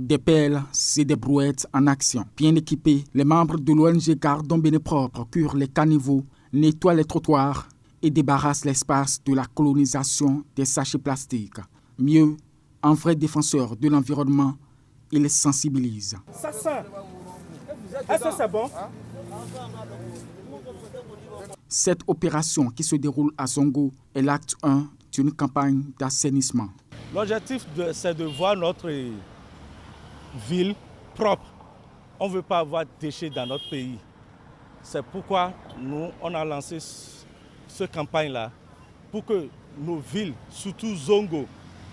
Des pelles et des brouettes en action. Bien équipés, les membres de l'ONG Gardons Bénin Propre curent les caniveaux, nettoient les trottoirs et débarrassent l'espace de la colonisation des sachets plastiques. Mieux, en vrai défenseur de l'environnement, ils sensibilisent. Ça sent. Est-ce que c'est bon? Cette opération qui se déroule à Zongo est l'acte 1 d'une campagne d'assainissement. L'objectif, c'est de voir notre ville propre. On ne veut pas avoir de déchets dans notre pays. C'est pourquoi nous, on a lancé cette campagne-là pour que nos villes, surtout Zongo,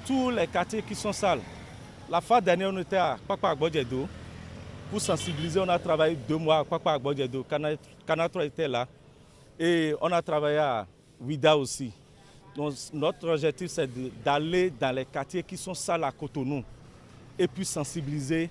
tous les quartiers qui sont sales. La fois dernière, on était à Kwakwa-Agbodjedo. Pour sensibiliser, on a travaillé 2 mois à Kwakwa-Agbodjedo. Kanatra était là. Et on a travaillé à Ouida aussi. Donc, notre objectif, c'est d'aller dans les quartiers qui sont sales à Cotonou et puis sensibiliser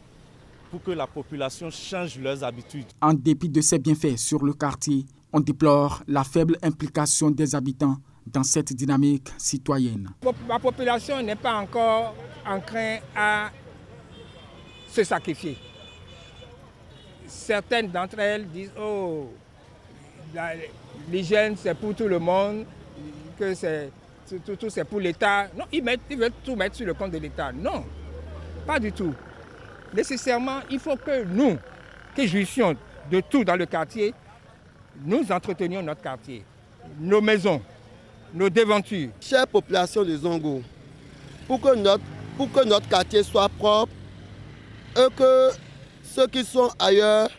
pour que la population change leurs habitudes. En dépit de ces bienfaits sur le quartier, on déplore la faible implication des habitants dans cette dynamique citoyenne. La population n'est pas encore enclin à se sacrifier. Certaines d'entre elles disent « Oh, l'hygiène c'est pour tout le monde, que tout c'est pour l'État ». Non, ils veulent tout mettre sur le compte de l'État. Non, pas du tout. Nécessairement, il faut que nous, qui jouissions de tout dans le quartier, nous entretenions notre quartier, nos maisons, nos devantures. Chère population de Zongo, pour que notre quartier soit propre et que ceux qui sont ailleurs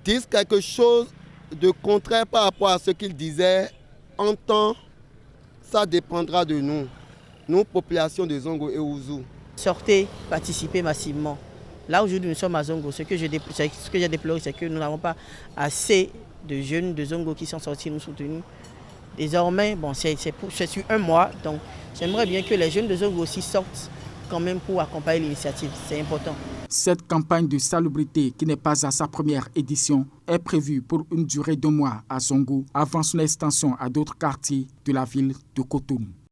disent quelque chose de contraire par rapport à ce qu'ils disaient, en temps, ça dépendra de nous, nous, population de Zongo et Ouzou. Sortez, participez massivement. Là, aujourd'hui, nous sommes à Zongo. Ce que j'ai déploré, c'est que nous n'avons pas assez de jeunes de Zongo qui sont sortis nous soutenir. Désormais, bon, c'est sur 1 mois, donc j'aimerais bien que les jeunes de Zongo aussi sortent quand même pour accompagner l'initiative. C'est important. Cette campagne de salubrité, qui n'est pas à sa première édition, est prévue pour une durée d'1 mois à Zongo, avant son extension à d'autres quartiers de la ville de Cotonou.